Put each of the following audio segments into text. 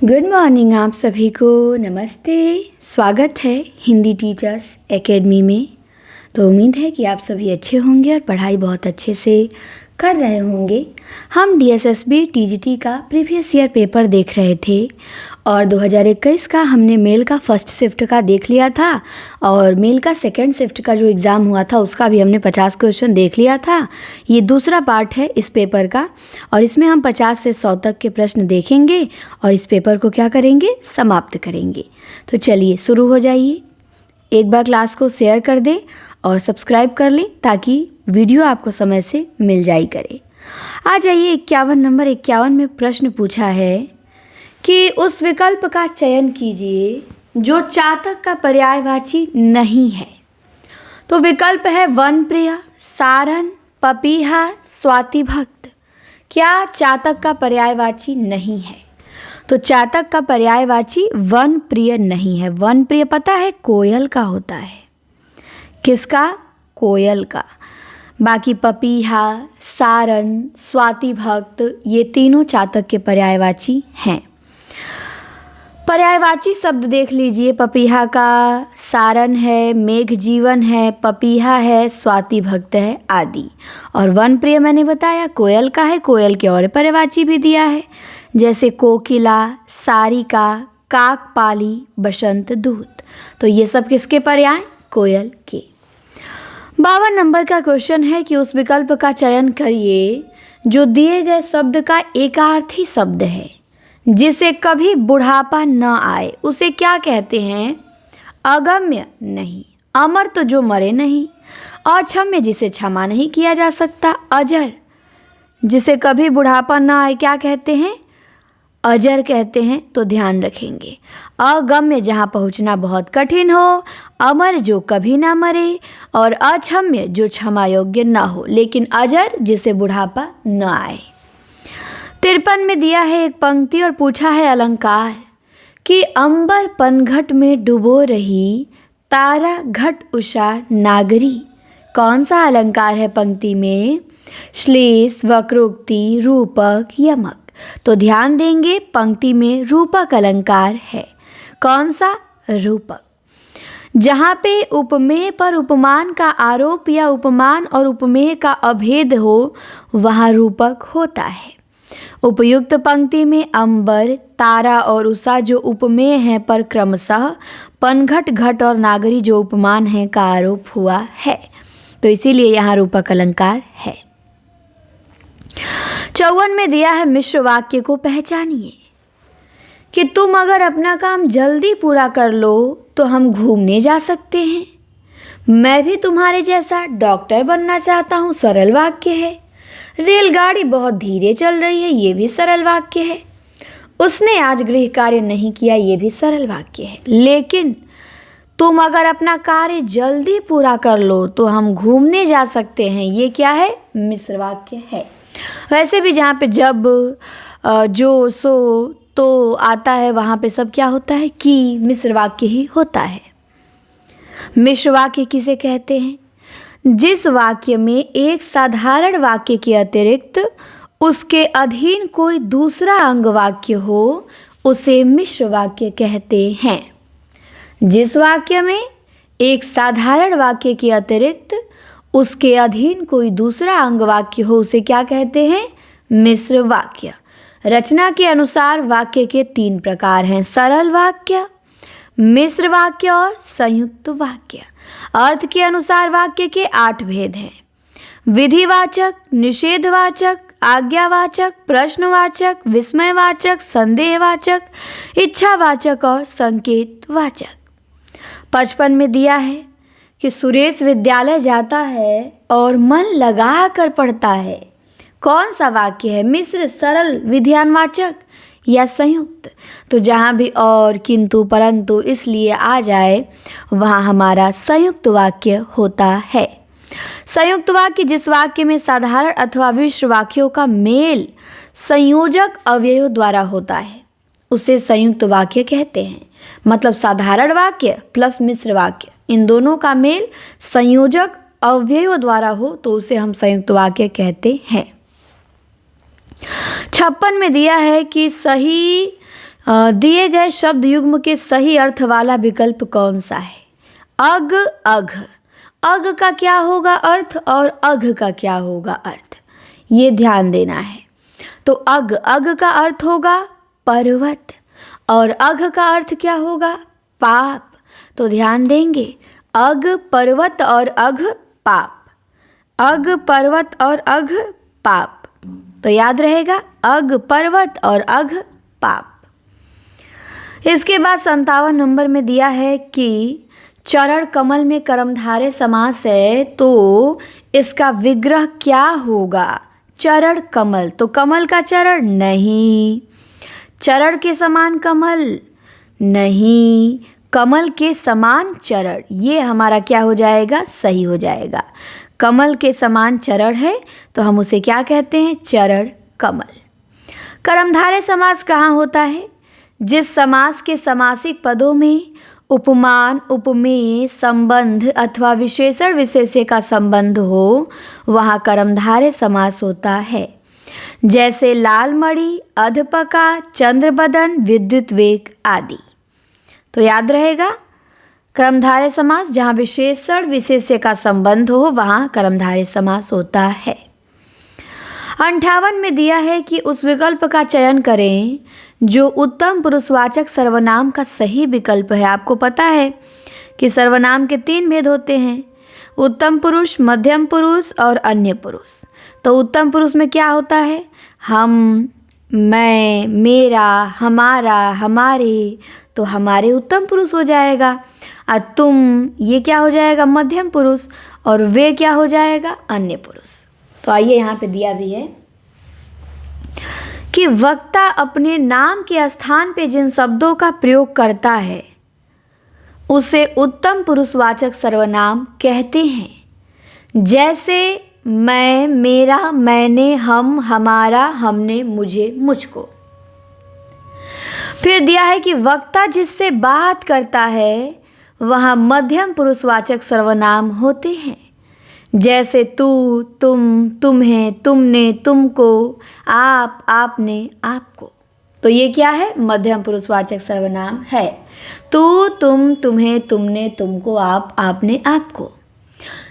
Good morning आप सभी को। नमस्ते। स्वागत है हिंदी टीचर्स एकेडमी में। तो उम्मीद है कि आप सभी अच्छे होंगे और पढ़ाई बहुत अच्छे से कर रहे होंगे। हम DSSB TGT का प्रीवियस ईयर पेपर देख रहे थे और 2021 का हमने मेल का फर्स्ट शिफ्ट का देख लिया था और मेल का सेकंड शिफ्ट का जो एग्ज़ाम हुआ था उसका भी हमने 50 क्वेश्चन देख लिया था। ये दूसरा पार्ट है इस पेपर का और इसमें हम 50 से 100 तक के प्रश्न देखेंगे और इस पेपर को क्या करेंगे, समाप्त करेंगे। तो चलिए शुरू हो जाइए। एक बार क्लास को शेयर कर दें और सब्सक्राइब कर लें ताकि वीडियो आपको समय से मिल जाई करे। आ जाइए 51 नंबर 51 में प्रश्न पूछा है कि उस विकल्प का चयन कीजिए जो चातक का पर्यायवाची नहीं है। तो विकल्प है वनप्रिय, सारन, पपीहा, स्वातिभक्त। क्या चातक का पर्यायवाची नहीं है? तो चातक का पर्यायवाची वनप्रिय नहीं है। वनप्रिय पता है कोयल का होता है। किसका? कोयल का। बाकी पपीहा, सारन, स्वातिभक्त ये तीनों चातक के पर्यायवाची हैं। पर्यायवाची शब्द देख लीजिए। पपीहा का सारन है, मेघ जीवन है, पपीहा है, स्वातिभक्त है आदि। और वनप्रिय मैंने बताया कोयल का है। कोयल के और पर्यायवाची भी दिया है जैसे कोकिला, सारिका, काकपाली, बसंत दूत। तो ये सब किसके पर्याय? कोयल के। 52 नंबर का क्वेश्चन है कि उस विकल्प का चयन करिए जो दिए गए शब्द का एकार्थी शब्द है जिसे कभी बुढ़ापा न आए। उसे क्या कहते हैं? अगम्य नहीं, अमर तो जो मरे नहीं, अक्षम्य जिसे क्षमा नहीं किया जा सकता, अजर जिसे कभी बुढ़ापा न आए क्या कहते हैं? अजर कहते हैं। तो ध्यान रखेंगे। अगम्य जहाँ पहुँचना बहुत कठिन हो, अमर जो कभी ना मरे और अक्षम्य जो क्षमा योग्य ना हो, लेकिन अजर जिसे बुढ़ापा न आए। 53 में दिया है एक पंक्ति और पूछा है अलंकार कि अंबर पनघट में डुबो रही, तारा घट उषा नागरी। कौन सा अलंकार है पंक्ति में? श्लेष, वक्रोक्ति, रूपक, यमक। तो ध्यान देंगे पंक्ति में रूपक अलंकार है। कौन सा? रूपक। जहाँ पे उपमेय पर उपमान का आरोप या उपमान और उपमेय का अभेद हो वहाँ रूपक होता है। उपयुक्त पंक्ति में अंबर, तारा और उषा जो उपमेय हैं पर क्रमशः पनघट, घट और नागरी जो उपमान हैं का आरोप हुआ है। तो इसीलिए यहाँ रूपक अलंकार है। 54 में दिया है मिश्र वाक्य को पहचानिए कि तुम अगर अपना काम जल्दी पूरा कर लो तो हम घूमने जा सकते हैं। मैं भी तुम्हारे जैसा डॉक्टर बनना चाहता हूँ, सरल वाक्य है। रेलगाड़ी बहुत धीरे चल रही है, ये भी सरल वाक्य है। उसने आज गृह कार्य नहीं किया, ये भी सरल वाक्य है। लेकिन तुम अगर अपना कार्य जल्दी पूरा कर लो तो हम घूमने जा सकते हैं, ये क्या है? मिश्र वाक्य है। वैसे भी जहाँ पे जब, जो, सो, तो आता है वहाँ पे सब क्या होता है? कि मिश्र वाक्य ही होता है। मिश्र वाक्य किसे कहते हैं? जिस वाक्य में एक साधारण वाक्य के अतिरिक्त उसके अधीन कोई दूसरा अंग वाक्य हो उसे मिश्र वाक्य कहते हैं। जिस वाक्य में एक साधारण वाक्य के अतिरिक्त उसके अधीन कोई दूसरा अंग वाक्य हो उसे क्या कहते हैं? मिश्र वाक्य। रचना के अनुसार वाक्य के 3 प्रकार हैं: सरल वाक्य, मिश्र वाक्य और संयुक्त वाक्य। अर्थ के अनुसार वाक्य के 8 भेद हैं: विधिवाचक, निषेधवाचक, आज्ञावाचक, प्रश्नवाचक, विस्मयवाचक, संदेहवाचक, इच्छावाचक और संकेतवाचक। 55 में दिया है कि सुरेश विद्यालय जाता है और मन लगा कर पढ़ता है। कौन सा वाक्य है? मिश्र, सरल, विधानवाचक या संयुक्त? तो जहाँ भी और, किंतु, परंतु इसलिए आ जाए वहाँ हमारा संयुक्त वाक्य होता है। संयुक्त वाक्य जिस वाक्य में साधारण अथवा मिश्र वाक्यों का मेल संयोजक अवयव द्वारा होता है उसे संयुक्त वाक्य कहते हैं। मतलब साधारण वाक्य प्लस मिश्र वाक्य इन दोनों का मेल संयोजक अवयव द्वारा हो तो उसे हम संयुक्त वाक्य कहते हैं। 56 में दिया है कि सही दिए गए शब्द युग्म के सही अर्थ वाला विकल्प कौन सा है? अग, अघ। अग का क्या होगा अर्थ और अघ का क्या होगा अर्थ, ये ध्यान देना है। तो अग, अग का अर्थ होगा पर्वत और अघ का अर्थ क्या होगा? पाप। तो ध्यान देंगे, अग पर्वत और अघ पाप। अग पर्वत और अघ पाप, तो याद रहेगा अग पर्वत और अघ पाप। इसके बाद 57 नंबर में दिया है कि चरण कमल में कर्मधारय समास है, तो इसका विग्रह क्या होगा? चरण कमल, तो कमल का चरण नहीं, चरण के समान कमल नहीं, कमल के समान चरण, ये हमारा क्या हो जाएगा? सही हो जाएगा। कमल के समान चरण है तो हम उसे क्या कहते हैं? चरण कमल। कर्मधारय समास कहाँ होता है? जिस समास के समासिक पदों में उपमान, उपमेय, संबंध अथवा विशेषण विशेष्य का संबंध हो, वहाँ कर्मधारय समास होता है। जैसे लाल मणि, अधपका, चंद्रबदन, विद्युत वेग आदि। तो याद रहेगा, कर्मधारय समास जहाँ विशेषण विशेष्य का संबंध हो वहाँ कर्मधारय समास होता है। 58 में दिया है कि उस विकल्प का चयन करें जो उत्तम पुरुषवाचक सर्वनाम का सही विकल्प है। आपको पता है कि सर्वनाम के 3 भेद होते हैं, उत्तम पुरुष, मध्यम पुरुष और अन्य पुरुष। तो उत्तम पुरुष में क्या होता है? हम, मैं, मेरा, हमारा, हमारे, तो हमारे उत्तम पुरुष हो जाएगा। और तुम, ये क्या हो जाएगा? मध्यम पुरुष। और वे क्या हो जाएगा? अन्य पुरुष। तो आइए यहाँ पे दिया भी है कि वक्ता अपने नाम के स्थान पे जिन शब्दों का प्रयोग करता है उसे उत्तम पुरुषवाचक सर्वनाम कहते हैं। जैसे मैं, मेरा, मैंने, हम, हमारा, हमने, मुझे, मुझको। फिर दिया है कि वक्ता जिससे बात करता है वहाँ मध्यम पुरुषवाचक सर्वनाम होते हैं। जैसे तू, तुम, तुम्हें, तुमने, तुमको, आप, आपने, आपको। तो ये क्या है? मध्यम पुरुषवाचक सर्वनाम है। तू, तुम, तुम्हें, तुमने, तुमको, आप, आपने, आपको।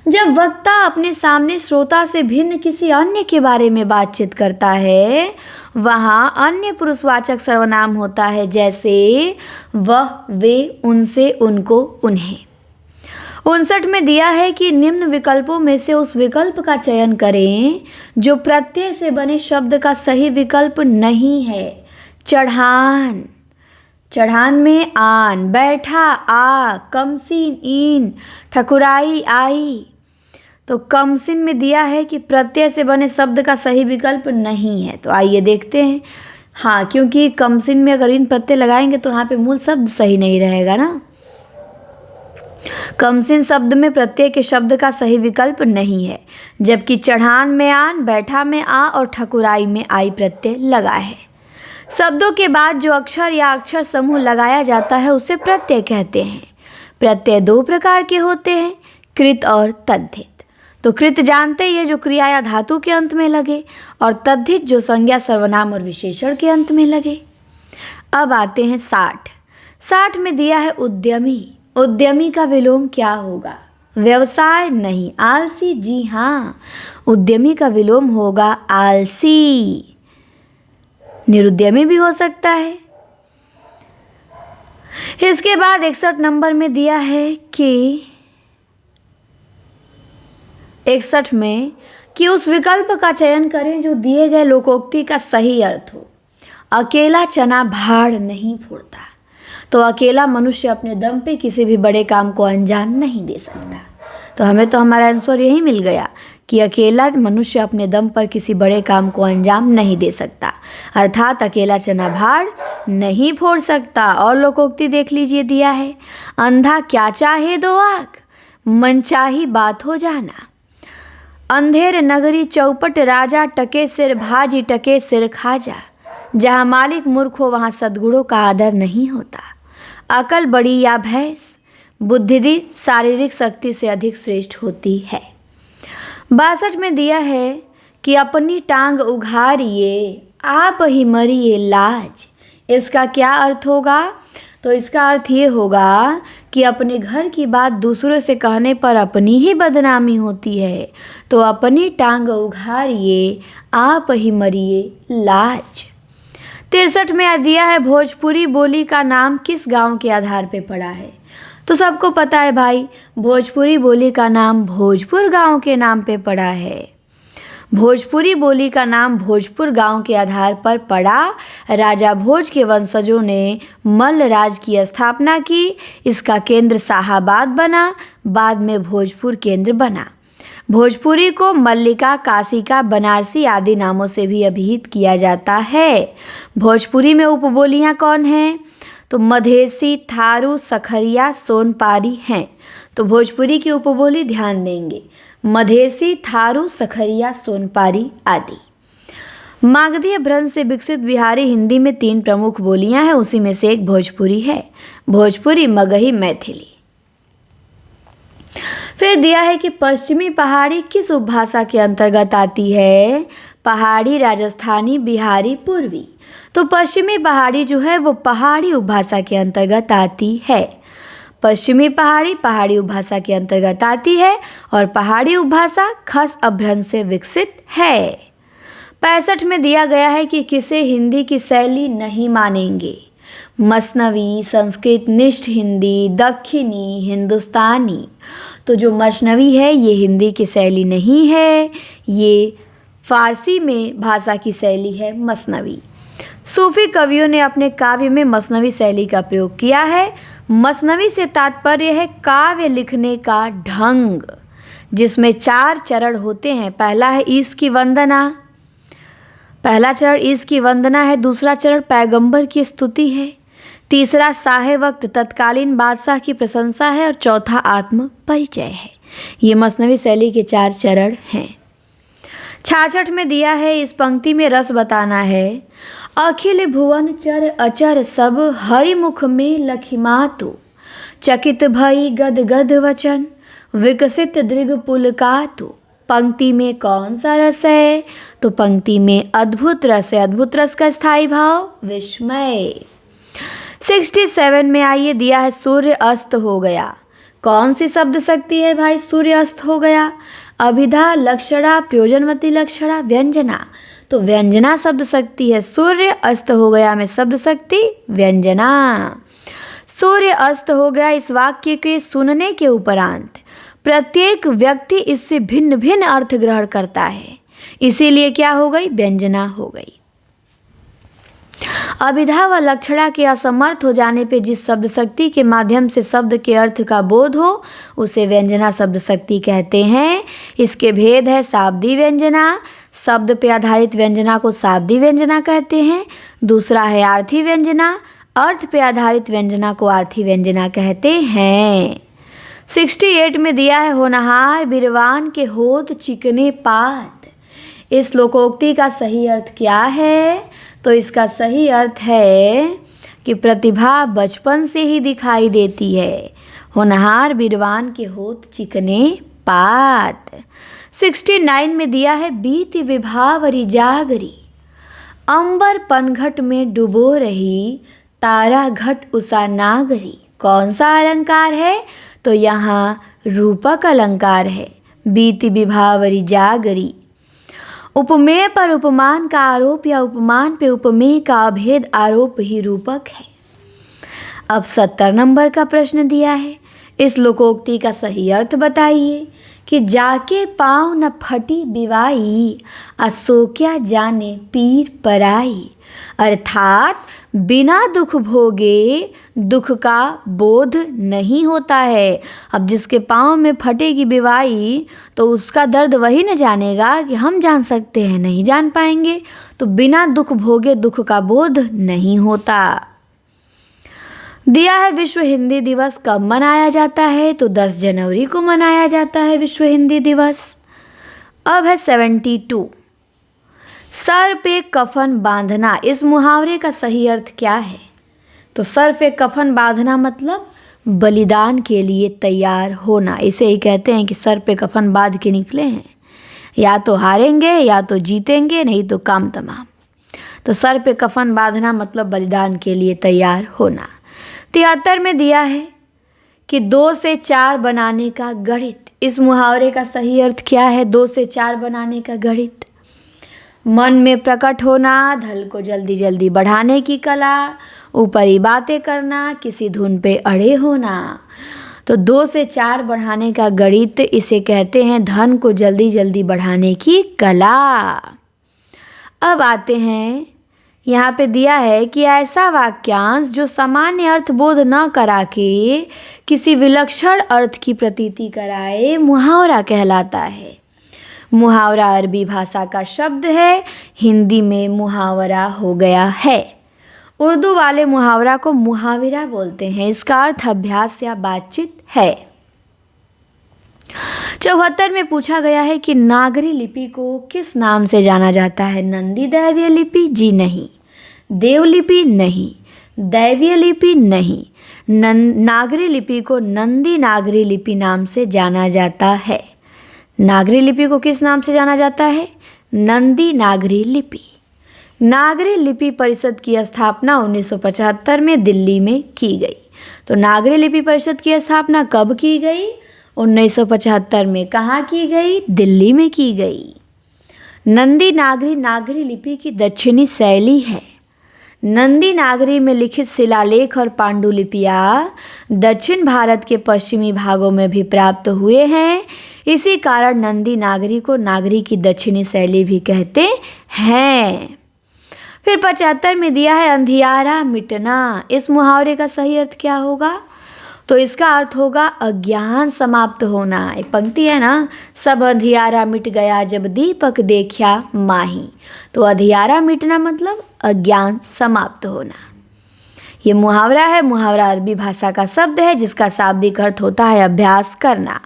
जब वक्ता अपने सामने श्रोता से भिन्न किसी अन्य के बारे में बातचीत करता है वहाँ अन्य पुरुषवाचक सर्वनाम होता है। जैसे वह, वे, उनसे, उनको, उन्हें। 59 में दिया है कि निम्न विकल्पों में से उस विकल्प का चयन करें जो प्रत्यय से बने शब्द का सही विकल्प नहीं है। चढ़ान, चढ़ान में आन, बैठा आ, कमसीन ईन, ठकुराई आई। तो कमसिन में दिया है कि प्रत्यय से बने शब्द का सही विकल्प नहीं है। तो आइए देखते हैं। हाँ, क्योंकि कमसिन में अगर इन प्रत्यय लगाएंगे तो यहाँ पे मूल शब्द सही नहीं रहेगा ना। कमसिन शब्द में प्रत्यय के शब्द का सही विकल्प नहीं है, जबकि चढ़ान में आन, बैठा में आ और ठकुराई में आई प्रत्यय लगा है। शब्दों के बाद जो अक्षर या अक्षर समूह लगाया जाता है उसे प्रत्यय कहते हैं। प्रत्यय 2 प्रकार के होते हैं, कृत और तद्धित। तो कृत जानते ही है, जो क्रिया या धातु के अंत में लगे, और तद्धित जो संज्ञा, सर्वनाम और विशेषण के अंत में लगे। अब आते हैं 60। 60 में दिया है उद्यमी। उद्यमी का विलोम क्या होगा? व्यवसाय नहीं, आलसी। जी हाँ, उद्यमी का विलोम होगा आलसी। निरुद्यमी भी हो सकता है। इसके बाद 61 नंबर में दिया है कि 61 में कि उस विकल्प का चयन करें जो दिए गए लोकोक्ति का सही अर्थ हो। अकेला चना भाड़ नहीं फोड़ता। तो अकेला मनुष्य अपने दम पे किसी भी बड़े काम को अंजाम नहीं दे सकता। तो हमें तो हमारा आंसर यही मिल गया कि अकेला मनुष्य अपने दम पर किसी बड़े काम को अंजाम नहीं दे सकता, अर्थात अकेला चना भाड़ नहीं फोड़ सकता। और लोकोक्ति देख लीजिए, दिया है अंधा क्या चाहे दो आँख, मनचाही बात हो जाना। अंधेर नगरी चौपट राजा, टके सिर भाजी टके सिर खाजा। जहाँ मालिक मूर्ख हो वहाँ सद्गुणों का आदर नहीं होता। अकल बड़ी या भैंस, बुद्धि शारीरिक शक्ति से अधिक श्रेष्ठ होती है। 62 में दिया है कि अपनी टांग उघारिए, आप ही मरिए लाज। इसका क्या अर्थ होगा? तो इसका अर्थ ये होगा कि अपने घर की बात दूसरों से कहने पर अपनी ही बदनामी होती है, तो अपनी टांग उघारिए, आप ही मरिए लाज। 63 में दिया है भोजपुरी बोली का नाम किस गांव के आधार पे पड़ा है? तो सबको पता है भाई, भोजपुरी बोली का नाम भोजपुर गांव के नाम पे पड़ा है। भोजपुरी बोली का नाम भोजपुर गांव के आधार पर पड़ा। राजा भोज के वंशजों ने मल्ल राज की स्थापना की। इसका केंद्र शाहाबाद बना, बाद में भोजपुर केंद्र बना। भोजपुरी को मल्लिका, काशिका, बनारसी आदि नामों से भी अभिहित किया जाता है। भोजपुरी में उपबोलियां कौन हैं? तो मधेसी, थारू, सखरिया, सोनपारी हैं। तो भोजपुरी की उपबोली ध्यान देंगे, मधेसी, थारू, सखरिया, सोनपारी आदि। मागधी भ्रंश से विकसित बिहारी हिंदी में 3 प्रमुख बोलियां हैं, उसी में से एक भोजपुरी है। भोजपुरी, मगही, मैथिली। फिर दिया है कि पश्चिमी पहाड़ी किस उपभाषा के अंतर्गत आती है? पहाड़ी, राजस्थानी, बिहारी, पूर्वी। तो पश्चिमी पहाड़ी जो है वो पहाड़ी उपभाषा के अंतर्गत आती है। पश्चिमी पहाड़ी पहाड़ी उपभाषा के अंतर्गत आती है और पहाड़ी उपभाषा खस अपभ्रंश से विकसित है। 65 में दिया गया है कि किसे हिंदी की शैली नहीं मानेंगे? मसनवी, संस्कृत निष्ठ हिंदी, दक्षिणी, हिंदुस्तानी। तो जो मसनवी है ये हिंदी की शैली नहीं है, ये फारसी में भाषा की शैली है मसनवी। सूफी कवियों ने अपने काव्य में मसनवी शैली का प्रयोग किया है। मसनवी से तात्पर्य है काव्य लिखने का ढंग, जिसमें 4 चरण होते हैं। पहला है ईश की वंदना, पहला चरण ईश की वंदना है। दूसरा चरण पैगंबर की स्तुति है। तीसरा साहे वक्त तत्कालीन बादशाह की प्रशंसा है और चौथा आत्म परिचय है। ये मसनवी शैली के 4 चरण हैं। 66 में दिया है, इस पंक्ति में रस बताना है। अखिल भुवन चर अचर सब हरिमुख में लखिमातु, चकित भई गद गद वचन विकसित दृग पुलकातु। पंक्ति में कौन सा रस है? तो पंक्ति में अद्भुत रस है। अद्भुत रस का स्थायी भाव विस्मय। 67 में आइए दिया है सूर्य अस्त हो गया। कौन सी शब्द शक्ति है भाई? सूर्य अस्त हो गया। अभिधा, लक्षणा, प्रयोजनवती लक्षणा, व्यंजना। तो व्यंजना शब्द शक्ति है। सूर्य अस्त हो गया में शब्द शक्ति व्यंजना। सूर्य अस्त हो गया इस वाक्य के सुनने के उपरांत प्रत्येक व्यक्ति इससे भिन्न भिन्न अर्थ ग्रहण करता है, इसीलिए क्या हो गई? व्यंजना हो गई। अभिधा व लक्षणा के असमर्थ हो जाने पे जिस शब्द शक्ति के माध्यम से शब्द के अर्थ का बोध हो उसे व्यंजना शब्द शक्ति कहते हैं। इसके भेद है शाब्दी व्यंजना, शब्द पे आधारित व्यंजना को शाब्दी व्यंजना कहते हैं। दूसरा है आर्थी व्यंजना, अर्थ पे आधारित व्यंजना को आर्थी व्यंजना कहते हैं। 68 में दिया है, होनहार बिरवान के होत चिकने पात। इस लोकोक्ति का सही अर्थ क्या है? तो इसका सही अर्थ है कि प्रतिभा बचपन से ही दिखाई देती है। होनहार बिरवान के होत चिकने पात। 69 में दिया है, बीती विभावरी जागरी, अंबर पनघट में डुबो रही, तारा घट उषा नागरी। कौन सा अलंकार है? तो यहाँ रूपक अलंकार है। बीती विभावरी जागरी। उपमेय पर उपमान का आरोप या उपमान पे उपमेय का अभेद आरोप ही रूपक है। अब 70 नंबर का प्रश्न दिया है, इस लोकोक्ति का सही अर्थ बताइए कि जाके पाँव न फटी बिवाई, असोक्या जाने पीर पराई। अर्थात बिना दुख भोगे दुख का बोध नहीं होता है। अब जिसके पाँव में फटेगी बिवाई तो उसका दर्द वही न जानेगा कि हम जान सकते हैं, नहीं जान पाएंगे। तो बिना दुख भोगे दुख का बोध नहीं होता। दिया है विश्व हिंदी दिवस कब मनाया जाता है? तो 10 जनवरी को मनाया जाता है विश्व हिंदी दिवस। अब है 72, सर पे कफन बांधना। इस मुहावरे का सही अर्थ क्या है? तो सर पे कफन बांधना मतलब बलिदान के लिए तैयार होना। इसे ही कहते हैं कि सर पे कफन बांध के निकले हैं, या तो हारेंगे या तो जीतेंगे, नहीं तो काम तमाम। तो सर पे कफन बांधना मतलब बलिदान के लिए तैयार होना। 73 में दिया है कि 2 से 4 बनाने का गणित। इस मुहावरे का सही अर्थ क्या है? 2 से 4 बनाने का गणित। मन में प्रकट होना, धल को जल्दी जल्दी बढ़ाने की कला, ऊपरी बातें करना, किसी धुन पे अड़े होना। तो 2 से 4 बढ़ाने का गणित, इसे कहते हैं धन को जल्दी जल्दी बढ़ाने की कला। अब आते हैं, यहाँ पे दिया है कि ऐसा वाक्यांश जो सामान्य अर्थ बोध न करा के किसी विलक्षण अर्थ की प्रतीति कराए मुहावरा कहलाता है। मुहावरा अरबी भाषा का शब्द है, हिंदी में मुहावरा हो गया है। उर्दू वाले मुहावरा को मुहाविरा बोलते हैं। इसका अर्थ अभ्यास या बातचीत है। 74 में पूछा गया है कि नागरी लिपि को किस नाम से जाना जाता है? नंदी दैवीय लिपि? जी नहीं। देवलिपि? नहीं। दैवीय लिपि? नहीं। नागरी लिपि को नंदी नागरी लिपि नाम से जाना जाता है। नागरी लिपि को किस नाम से जाना जाता है? नंदी नागरी लिपि। नागरी लिपि परिषद की स्थापना 1975 में दिल्ली में की गई। तो नागरी लिपि परिषद की स्थापना कब की गई? 1975 में। कहाँ की गई? दिल्ली में की गई। नंदी नागरी नागरी लिपि की दक्षिणी शैली है। नंदी नागरी में लिखित शिलालेख और पांडुलिपियाँ दक्षिण भारत के पश्चिमी भागों में भी प्राप्त हुए हैं। इसी कारण नंदी नागरी को नागरी की दक्षिणी शैली भी कहते हैं। फिर 75 में दिया है अंधियारा मिटना। इस मुहावरे का सही अर्थ क्या होगा? तो इसका अर्थ होगा अज्ञान समाप्त होना। एक पंक्ति है ना, सब अंधियारा मिट गया जब दीपक देखा माही। तो अंधियारा मिटना मतलब अज्ञान समाप्त होना। ये मुहावरा है। मुहावरा अरबी भाषा का शब्द है जिसका शाब्दिक अर्थ होता है अभ्यास करना।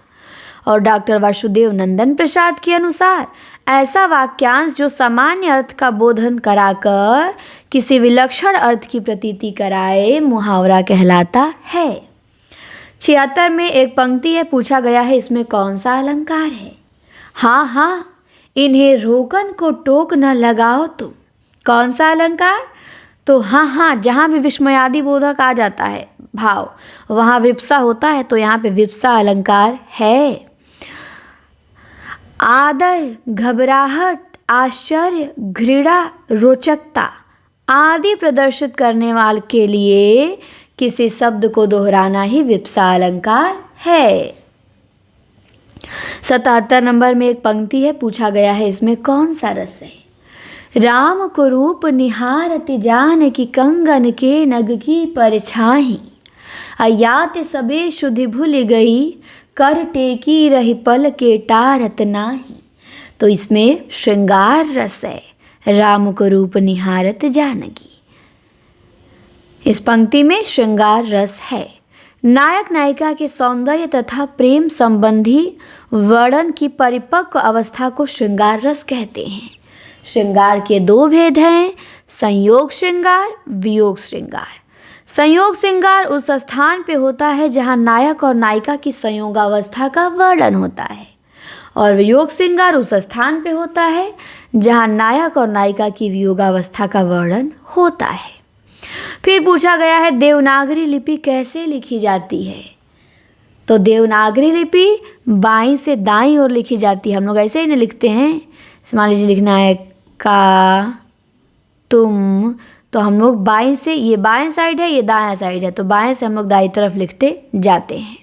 और डॉक्टर वासुदेव नंदन प्रसाद के अनुसार ऐसा वाक्यांश जो सामान्य अर्थ का बोधन कराकर किसी विलक्षण अर्थ की प्रतीति कराए मुहावरा कहलाता है। 76 में एक पंक्ति है, पूछा गया है इसमें कौन सा अलंकार है? हाँ हाँ, इन्हें रोकन को टोक न लगाओ तुम। कौन सा अलंकार? तो हाँ हाँ, जहाँ भी विस्मयादि बोधक आ जाता है भाव, वहाँ विप्सा होता है, तो यहाँ पे विप्सा अलंकार है। आदर, घबराहट, आश्चर्य, घृणा, रोचकता आदि प्रदर्शित करने वाले के लिए किसी शब्द को दोहराना ही विप्सा अलंकार है। 77 नंबर में एक पंक्ति है, पूछा गया है इसमें कौन सा रस है? राम को रूप निहारति जान की कंगन के नग की परछाई, अयात सबे शुद्धि भूल गई, कर टेकी रही पल के टारत नाही। तो इसमें श्रृंगार रस है, राम को रूप निहारत जानकी। इस पंक्ति में श्रृंगार रस है। नायक नायिका के सौंदर्य तथा प्रेम संबंधी वर्णन की परिपक्व अवस्था को श्रृंगार रस कहते हैं। श्रृंगार के 2 भेद हैं, संयोग श्रृंगार, वियोग श्रृंगार। संयोग श्रृंगार उस स्थान पे होता है जहाँ नायक और नायिका की संयोगावस्था का वर्णन होता है, और वियोग श्रृंगार उस स्थान पे होता है जहाँ नायक और नायिका की वियोगावस्था का वर्णन होता है। फिर पूछा गया है देवनागरी लिपि कैसे लिखी जाती है? तो देवनागरी लिपि बाईं से दाईं ओर लिखी जाती है। हम लोग ऐसे ही नहीं लिखते हैं, मान लीजिए लिखना है का तुम, तो हम लोग बाएं से, ये बाएं साइड है, ये दायां साइड है, तो बाएं से हम लोग दाईं तरफ लिखते जाते हैं।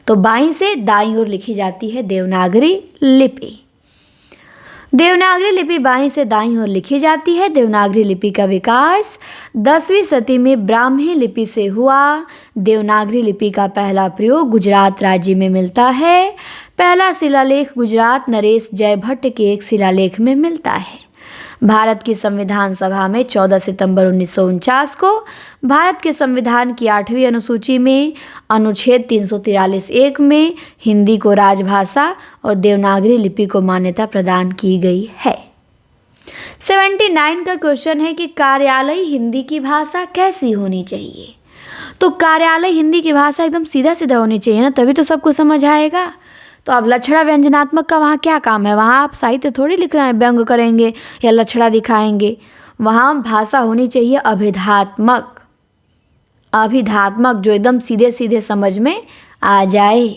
तो बाईं से दाईं ओर लिखी जाती है देवनागरी लिपि। देवनागरी लिपि बाईं से दाईं ओर लिखी जाती है। देवनागरी लिपि का विकास 10वीं सदी में ब्राह्मी लिपि से हुआ। देवनागरी लिपि का पहला प्रयोग गुजरात राज्य में मिलता है। पहला शिलालेख गुजरात नरेश जयभट्ट के एक शिलालेख में मिलता है। भारत की संविधान सभा में 14 सितंबर 1949 को भारत के संविधान की 8वीं अनुसूची में अनुच्छेद 343(1) में हिंदी को राजभाषा और देवनागरी लिपि को मान्यता प्रदान की गई है। 79 का क्वेश्चन है कि कार्यालय हिंदी की भाषा कैसी होनी चाहिए? तो कार्यालय हिंदी की भाषा एकदम सीधा सीधा होनी चाहिए ना, तभी तो सबको समझ आएगा। तो अब लक्षणा व्यंजनात्मक का वहाँ क्या काम है? वहाँ आप साहित्य थोड़ी लिख रहे हैं, व्यंग करेंगे या लक्षणा दिखाएंगे। वहाँ भाषा होनी चाहिए अभिधात्मक, जो एकदम सीधे सीधे समझ में आ जाए।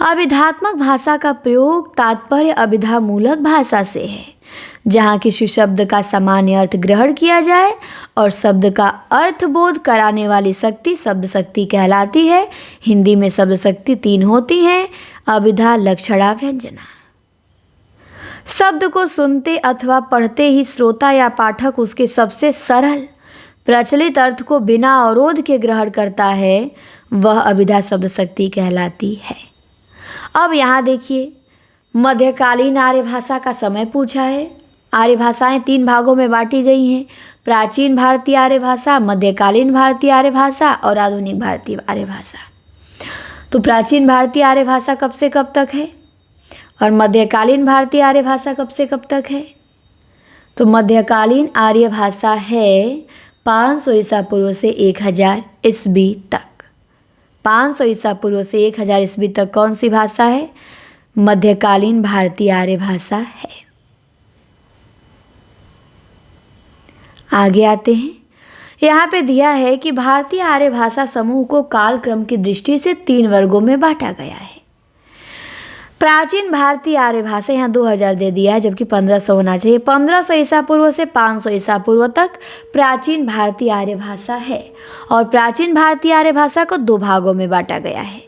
अभिधात्मक भाषा का प्रयोग तात्पर्य अभिधामूलक भाषा से है, जहाँ किसी शब्द का सामान्य अर्थ ग्रहण किया जाए और शब्द का अर्थबोध कराने वाली शक्ति शब्द शक्ति कहलाती है। हिंदी में शब्द शक्ति 3 होती हैं: अभिधा, लक्षणा, व्यंजना। शब्द को सुनते अथवा पढ़ते ही श्रोता या पाठक उसके सबसे सरल प्रचलित अर्थ को बिना अवरोध के ग्रहण करता है, वह अभिधा शब्द शक्ति कहलाती है। अब यहाँ देखिए, मध्यकालीन आर्य भाषा का समय पूछा है। आर्य भाषाएं 3 भागों में बांटी गई हैं: प्राचीन भारतीय आर्य भाषा, मध्यकालीन भारतीय आर्य भाषा और आधुनिक भारतीय आर्य भाषा। तो प्राचीन भारतीय आर्य भाषा कब से कब तक है और मध्यकालीन भारतीय आर्य भाषा कब से कब तक है? तो मध्यकालीन आर्य भाषा है 500 ईसा पूर्व से 1000 ईस्वी तक। 500 ईसा पूर्व से 1000 ईस्वी तक कौन सी भाषा है? मध्यकालीन भारतीय आर्य भाषा है। आगे आते हैं। यहाँ पे दिया है कि भारतीय आर्य भाषा समूह को कालक्रम की दृष्टि से 3 वर्गों में बांटा गया है। प्राचीन भारतीय आर्य भाषा, यहाँ 2000 दे दिया है, जबकि 1500 होना चाहिए। 1500 ईसा पूर्व से 500 ईसा पूर्व तक प्राचीन भारतीय आर्य भाषा है। और प्राचीन भारतीय आर्य भाषा को 2 भागों में बांटा गया है: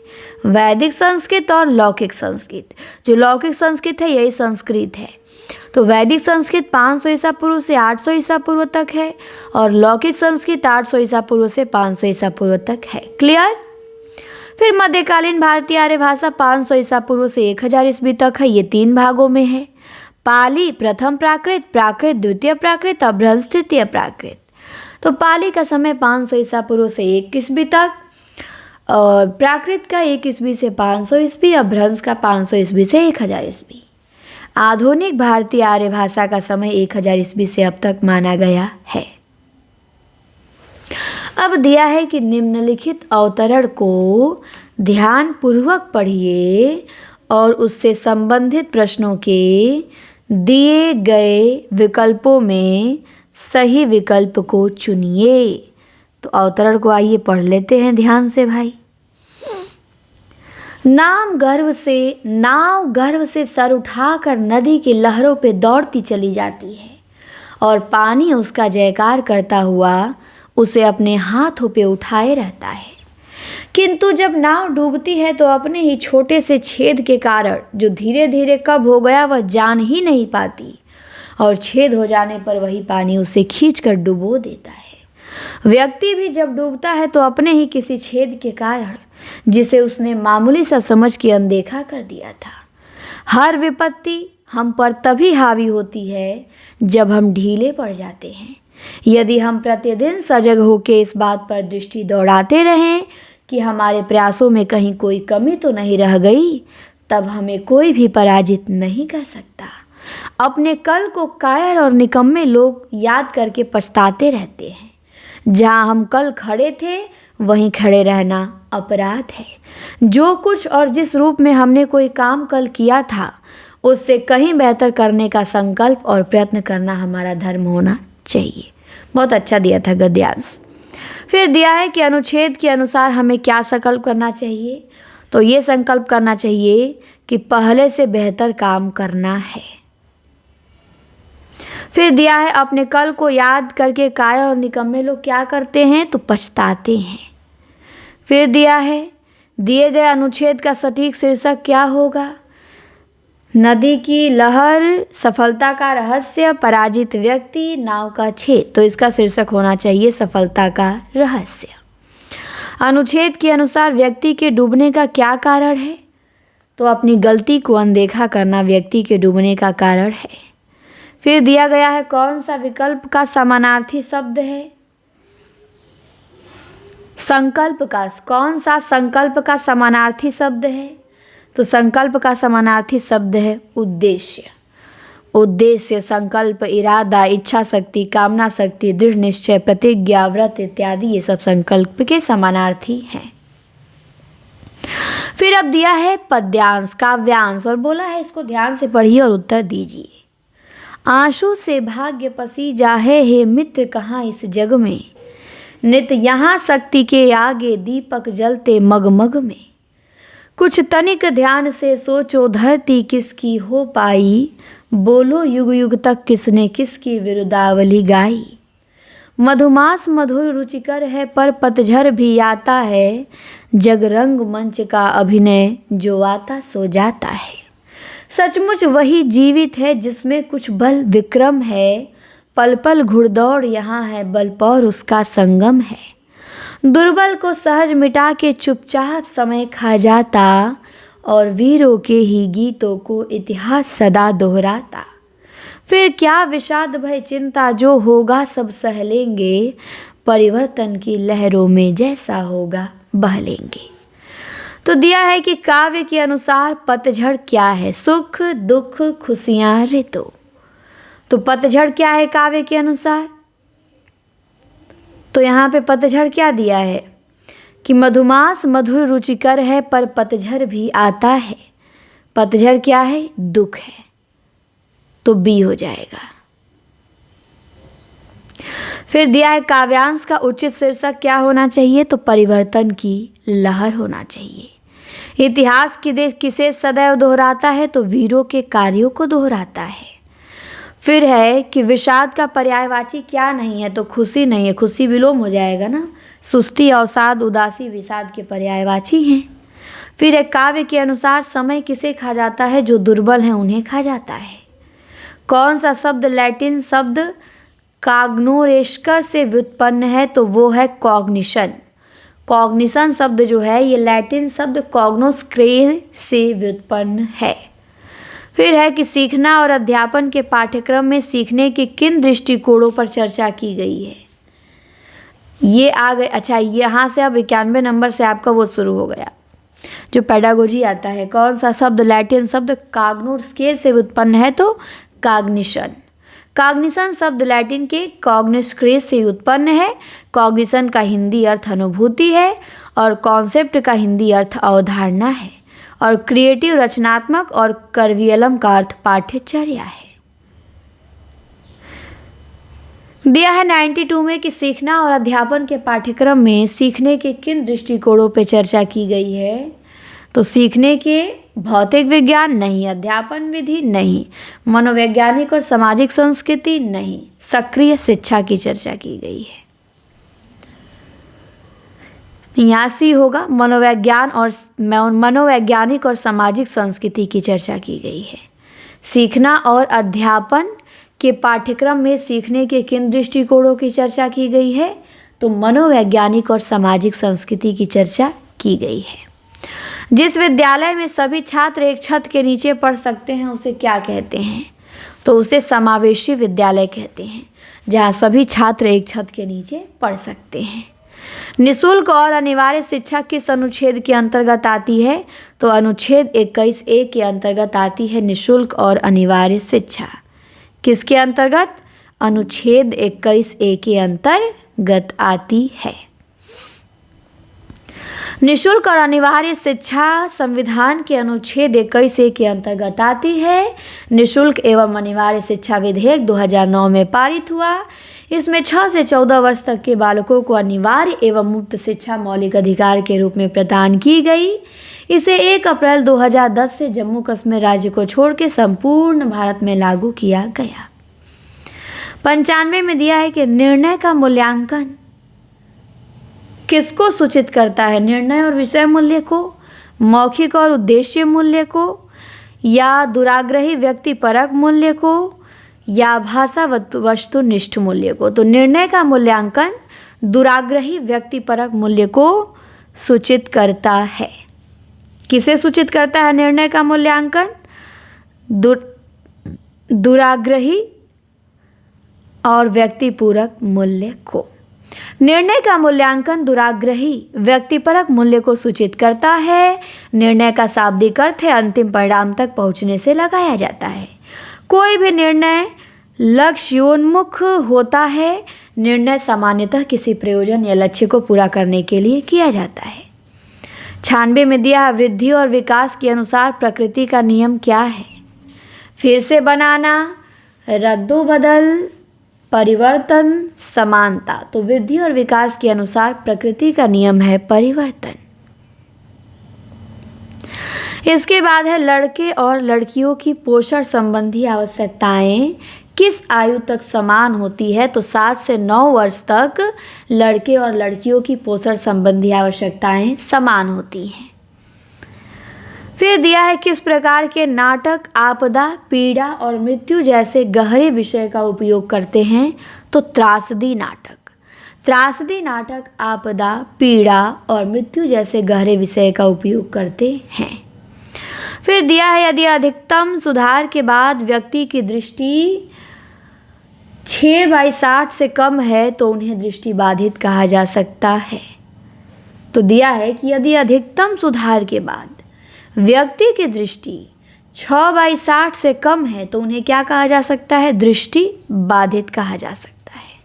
वैदिक संस्कृत और लौकिक संस्कृत। जो लौकिक संस्कृत है यही संस्कृत है। तो वैदिक संस्कृत 500 ईसा पूर्व से 800 ईसा पूर्व तक है और लौकिक संस्कृत 800 ईसा पूर्व से 500 ईसा पूर्व तक है। क्लियर? फिर मध्यकालीन भारतीय आर्य भाषा 500 ईसा पूर्व से 1000 ईस्वी तक है। ये 3 भागों में है: पाली प्रथम प्राकृत, प्राकृत द्वितीय प्राकृत, अभ्रंश तृतीय प्राकृत। तो पाली का समय 500 ईसा पूर्व से 1 ईस्वी तक और प्राकृत का 1 ईस्वी से 500 ईस्वी, अभ्रंश का 500 ईस्वी से 1000 ईस्वी। आधुनिक भारतीय आर्य भाषा का समय 1000 ईस्वी से अब तक माना गया है। अब दिया है कि निम्नलिखित अवतरण को ध्यानपूर्वक पढ़िए और उससे संबंधित प्रश्नों के दिए गए विकल्पों में सही विकल्प को चुनिए। तो अवतरण को आइए पढ़ लेते हैं ध्यान से भाई। नाव गर्व से सर उठाकर नदी की लहरों पे दौड़ती चली जाती है और पानी उसका जयकार करता हुआ उसे अपने हाथों पे उठाए रहता है। किंतु जब नाव डूबती है तो अपने ही छोटे से छेद के कारण जो धीरे धीरे कब हो गया वह जान ही नहीं पाती और छेद हो जाने पर वही पानी उसे खींचकर डुबो देता है। व्यक्ति भी जब डूबता है तो अपने ही किसी छेद के कारण जिसे उसने मामूली सा समझ के अनदेखा कर दिया था। हर विपत्ति हम पर तभी हावी होती है जब हम ढीले पड़ जाते हैं। यदि हम प्रतिदिन सजग होकर इस बात पर दृष्टि दौड़ाते रहें कि हमारे प्रयासों में कहीं कोई कमी तो नहीं रह गई, तब हमें कोई भी पराजित नहीं कर सकता। अपने कल को कायर और निकम्मे लोग याद करके पछताते रहते हैं। जहाँ हम कल खड़े थे वहीं खड़े रहना अपराध है। जो कुछ और जिस रूप में हमने कोई काम कल किया था उससे कहीं बेहतर करने का संकल्प और प्रयत्न करना हमारा धर्म होना चाहिए। बहुत अच्छा दिया था गद्यांश। फिर दिया है कि अनुच्छेद के अनुसार हमें क्या संकल्प करना चाहिए। तो ये संकल्प करना चाहिए कि पहले से बेहतर काम करना है। फिर दिया है अपने कल को याद करके कायर और निकम्मे लोग क्या करते हैं तो पछताते हैं। फिर दिया है दिए गए अनुच्छेद का सटीक शीर्षक क्या होगा। नदी की लहर, सफलता का रहस्य, पराजित व्यक्ति, नाव का छेद। तो इसका शीर्षक होना चाहिए सफलता का रहस्य। अनुच्छेद के अनुसार व्यक्ति के डूबने का क्या कारण है। तो अपनी गलती को अनदेखा करना व्यक्ति के डूबने का कारण है। फिर दिया गया है कौन सा विकल्प का समानार्थी शब्द है। संकल्प का कौन सा संकल्प का समानार्थी शब्द है। तो संकल्प का समानार्थी शब्द है उद्देश्य। उद्देश्य, संकल्प, इरादा, इच्छा शक्ति, कामना शक्ति, दृढ़ निश्चय, प्रतिज्ञा, व्रत इत्यादि ये सब संकल्प के समानार्थी हैं। फिर अब दिया है पद्यांश, काव्यांश और बोला है इसको ध्यान से पढ़िए और उत्तर दीजिए। आंसू से भाग्य पसी जाहे, हे मित्र कहाँ इस जग में। नित यहाँ शक्ति के आगे दीपक जलते मगमग में। कुछ तनिक ध्यान से सोचो धरती किसकी हो पाई, बोलो युग युग तक किसने किसकी विरुदावली गाई। मधुमास मधुर रुचिकर है पर पतझड़ भी आता है, जग रंग मंच का अभिनय जो आता सो जाता है। सचमुच वही जीवित है जिसमें कुछ बल विक्रम है, पल पल घुड़दौड़ यहाँ है बल पर उसका संगम है। दुर्बल को सहज मिटा के चुपचाप समय खा जाता, और वीरों के ही गीतों को इतिहास सदा दोहराता। फिर क्या विषाद भय चिंता, जो होगा सब सह लेंगे, परिवर्तन की लहरों में जैसा होगा बह लेंगे। तो दिया है कि काव्य के अनुसार पतझड़ क्या है, सुख दुख खुशियाँ ऋतु। तो पतझड़ क्या है काव्य के अनुसार, तो यहाँ पे पतझड़ क्या दिया है कि मधुमास मधुर रुचिकर है पर पतझड़ भी आता है। पतझड़ क्या है, दुख है, तो बी हो जाएगा। फिर दिया है काव्यांश का उचित शीर्षक क्या होना चाहिए, तो परिवर्तन की लहर होना चाहिए। इतिहास किसे सदैव दोहराता है, तो वीरों के कार्यों को दोहराता है। फिर है कि विषाद का पर्यायवाची क्या नहीं है, तो खुशी नहीं है, खुशी विलोम हो जाएगा ना। सुस्ती अवसाद उदासी विषाद के पर्यायवाची हैं। फिर है काव्य के अनुसार समय किसे खा जाता है, जो दुर्बल हैं उन्हें खा जाता है। कौन सा शब्द लैटिन शब्द काग्नोरेस्कर से व्युत्पन्न है, तो वो है कॉग्निशन। कॉग्निशन शब्द जो है ये लैटिन शब्द कॉग्नोस्क्रे से व्युत्पन्न है। फिर है कि सीखना और अध्यापन के पाठ्यक्रम में सीखने के किन दृष्टिकोणों पर चर्चा की गई है, ये आ गए। अच्छा, यहाँ से अब 91 नंबर से आपका वो शुरू हो गया जो पेडागोजी आता है। कौन सा शब्द लैटिन शब्द काग्नोस्क्रे से उत्पन्न है, तो कॉग्निशन। कॉग्निशन शब्द लैटिन के कॉग्नोस्क्रे से उत्पन्न है। कॉग्निशन का हिंदी अर्थ अनुभूति है, और कॉन्सेप्ट का हिंदी अर्थ अवधारणा है, और क्रिएटिव रचनात्मक और कर्वियलम का अर्थ पाठ्यचर्या है। दिया है 92 में कि सीखना और अध्यापन के पाठ्यक्रम में सीखने के किन दृष्टिकोणों पर चर्चा की गई है, तो सीखने के भौतिक विज्ञान नहीं, अध्यापन विधि नहीं, मनोवैज्ञानिक और सामाजिक संस्कृति नहीं, सक्रिय शिक्षा की चर्चा की गई है। 89 होगा मनोवैज्ञानिक और सामाजिक संस्कृति की चर्चा की गई है। सीखना और अध्यापन के पाठ्यक्रम में सीखने के किन दृष्टिकोणों की चर्चा की गई है, तो मनोवैज्ञानिक और सामाजिक संस्कृति की चर्चा की गई है। जिस विद्यालय में सभी छात्र एक छत के नीचे पढ़ सकते हैं उसे क्या कहते हैं, तो उसे समावेशी विद्यालय कहते हैं, जहाँ सभी छात्र एक छत के नीचे पढ़ सकते हैं। निःशुल्क और अनिवार्य शिक्षा किस अनुच्छेद के अंतर्गत आती है, तो अनुच्छेद 21A के अंतर्गत आती है निःशुल्क और अनिवार्य शिक्षा। किसके अंतर्गत, अनुच्छेद 21A के अंतर्गत आती है। निःशुल्क और अनिवार्य शिक्षा संविधान के अनुच्छेद 21A के अंतर्गत आती है। निःशुल्क एवं अनिवार्य शिक्षा विधेयक 2009 में पारित हुआ। इसमें 6 से 14 वर्ष तक के बालकों को अनिवार्य एवं मुफ्त शिक्षा मौलिक अधिकार के रूप में प्रदान की गई। इसे 1 अप्रैल 2010 से जम्मू कश्मीर राज्य को छोड़ के संपूर्ण भारत में लागू किया गया। 95 में दिया है कि निर्णय का मूल्यांकन किसको सूचित करता है, निर्णय और विषय मूल्य को, मौखिक और उद्देश्य मूल्य को, या दुराग्रही व्यक्तिपरक मूल्य को, या भाषा वस्तुनिष्ठ मूल्य को। तो निर्णय का मूल्यांकन दुराग्रही व्यक्तिपरक मूल्य को सूचित करता है। किसे सूचित करता है निर्णय का मूल्यांकन, दुराग्रही और व्यक्तिपूरक मूल्य को। निर्णय का मूल्यांकन दुराग्रही व्यक्तिपरक मूल्य को सूचित करता है। निर्णय का शाब्दिक अर्थ है अंतिम परिणाम तक पहुंचने से लगाया जाता है। कोई भी निर्णय लक्ष्योन्मुख होता है। निर्णय सामान्यतः किसी प्रयोजन या लक्ष्य को पूरा करने के लिए किया जाता है। 96 में दिया है वृद्धि और विकास के अनुसार प्रकृति का नियम क्या है, फिर से बनाना, रद्दोबदल, परिवर्तन, समानता। तो वृद्धि और विकास के अनुसार प्रकृति का नियम है परिवर्तन। इसके बाद है लड़के और लड़कियों की पोषण संबंधी आवश्यकताएं किस आयु तक समान होती है। तो 7 से 9 वर्ष तक लड़के और लड़कियों की पोषण संबंधी आवश्यकताएं समान होती हैं। फिर दिया है किस प्रकार के नाटक आपदा, पीड़ा और मृत्यु जैसे गहरे विषय का उपयोग करते हैं। तो त्रासदी नाटक। त्रासदी नाटक आपदा, पीड़ा और मृत्यु जैसे गहरे विषय का उपयोग करते हैं। फिर दिया है यदि अधिकतम सुधार के बाद व्यक्ति की दृष्टि 6/60 से कम है तो उन्हें दृष्टिबाधित कहा जा सकता है। तो दिया है कि यदि अधिकतम सुधार के बाद व्यक्ति की दृष्टि 6/60 से कम है तो उन्हें क्या कहा जा सकता है, दृष्टिबाधित कहा जा सकता है।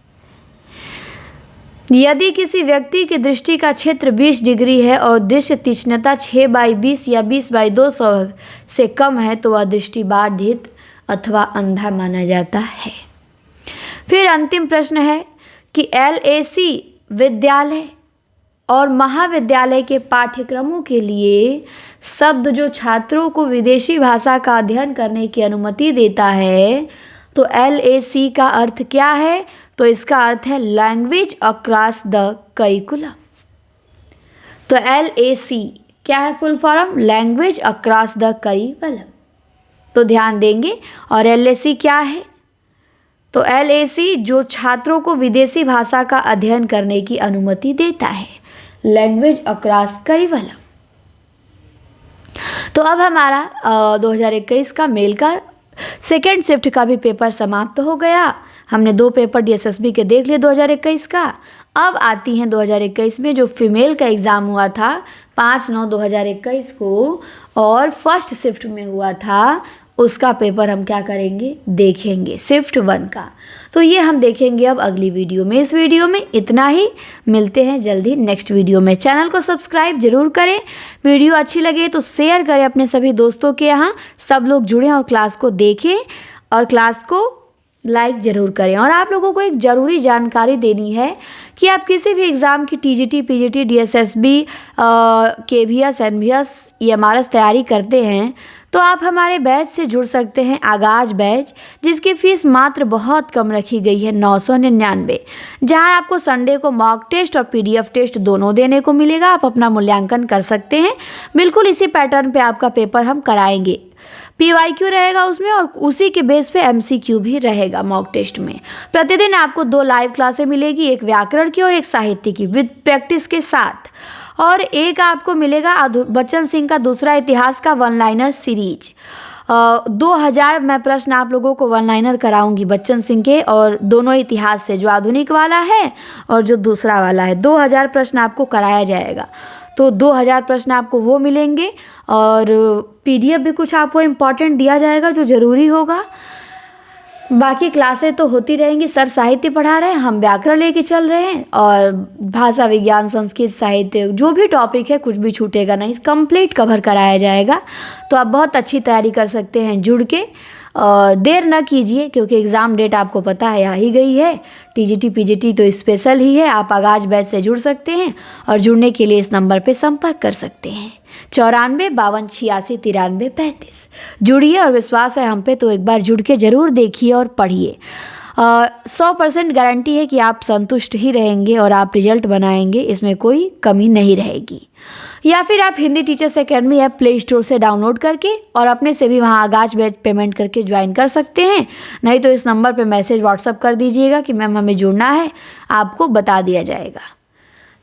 यदि किसी व्यक्ति की दृष्टि का क्षेत्र 20 डिग्री है और दृश्य तीक्ष्णता 6/20 या 20/200 से कम है तो वह दृष्टिबाधित अथवा अंधा माना जाता है। फिर अंतिम प्रश्न है कि LAC विद्यालय और महाविद्यालय के पाठ्यक्रमों के लिए शब्द जो छात्रों को विदेशी भाषा का अध्ययन करने की अनुमति देता है, तो LAC का अर्थ क्या है। तो इसका अर्थ है लैंग्वेज अक्रॉस द करिकुलम। तो LAC क्या है full form, language across the curriculum. तो ध्यान देंगे। और LAC क्या है, तो LAC जो छात्रों को विदेशी भाषा का अध्ययन करने की अनुमति देता है, लैंग्वेज अक्रॉस करिकुलम। तो अब हमारा 2021 का मेल का सेकेंड शिफ्ट का भी पेपर समाप्त हो गया। हमने 2 पेपर DSSB के देख लिए 2021 का। अब आती हैं 2021 में जो फीमेल का एग्ज़ाम हुआ था 5/9/2021 को और फर्स्ट शिफ्ट में हुआ था, उसका पेपर हम क्या करेंगे, देखेंगे, शिफ्ट 1 का। तो ये हम देखेंगे अब अगली वीडियो में। इस वीडियो में इतना ही, मिलते हैं जल्दी नेक्स्ट वीडियो में। चैनल को सब्सक्राइब जरूर करें, वीडियो अच्छी लगे तो शेयर करें अपने सभी दोस्तों के यहाँ, सब लोग जुड़ें और क्लास को देखें और क्लास को लाइक ज़रूर करें। और आप लोगों को एक ज़रूरी जानकारी देनी है कि आप किसी भी एग्ज़ाम की TGT, PGT, DSSB, KVS, NVS, EMRS तैयारी करते हैं तो आप हमारे बैच से जुड़ सकते हैं, आगाज बैच, जिसकी फ़ीस मात्र बहुत कम रखी गई है 999, जहां आपको संडे को मॉक टेस्ट और PDF टेस्ट दोनों देने को मिलेगा। आप अपना मूल्यांकन कर सकते हैं। बिल्कुल इसी पैटर्न पे आपका पेपर हम कराएंगे। PYQ रहेगा उसमें और उसी के बेस पे MCQ भी रहेगा मॉक टेस्ट में। प्रतिदिन आपको 2 लाइव क्लासें मिलेगी, एक व्याकरण की और एक साहित्य की विद प्रैक्टिस के साथ, और एक आपको मिलेगा बच्चन सिंह का दूसरा इतिहास का 1 लाइनर सीरीज। 2000 मैं प्रश्न आप लोगों को 1 लाइनर कराऊंगी बच्चन सिंह के, और दोनों इतिहास से, जो आधुनिक वाला है और जो दूसरा वाला है। 2000 प्रश्न आपको कराया जाएगा। तो 2000 प्रश्न आपको वो मिलेंगे और PDF भी कुछ आपको इम्पॉर्टेंट दिया जाएगा जो ज़रूरी होगा। बाकी क्लासें तो होती रहेंगी। सर साहित्य पढ़ा रहे हैं, हम व्याकरण लेके चल रहे हैं, और भाषा विज्ञान, संस्कृत, साहित्य, जो भी टॉपिक है कुछ भी छूटेगा नहीं, कंप्लीट कवर कराया जाएगा। तो आप बहुत अच्छी तैयारी कर सकते हैं जुड़ के, और देर न कीजिए क्योंकि एग्ज़ाम डेट आपको पता है आ ही गई है। TGT, PGT तो स्पेशल ही है। आप आगाज बैच से जुड़ सकते हैं और जुड़ने के लिए इस नंबर पे संपर्क कर सकते हैं 94 52 86 93 35। जुड़िए और विश्वास है हम पे, तो एक बार जुड़ के ज़रूर देखिए और पढ़िए। 100% गारंटी है कि आप संतुष्ट ही रहेंगे और आप रिजल्ट बनाएंगे, इसमें कोई कमी नहीं रहेगी। या फिर आप Hindi teachers academy app play store से डाउनलोड करके और अपने से भी वहाँ आगाज बैच पेमेंट करके ज्वाइन कर सकते हैं। नहीं तो इस नंबर पे मैसेज व्हाट्सअप कर दीजिएगा कि मैम हमें जुड़ना है, आपको बता दिया जाएगा।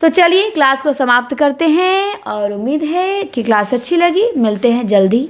तो चलिए क्लास को समाप्त करते हैं और उम्मीद है कि क्लास अच्छी लगी। मिलते हैं जल्दी।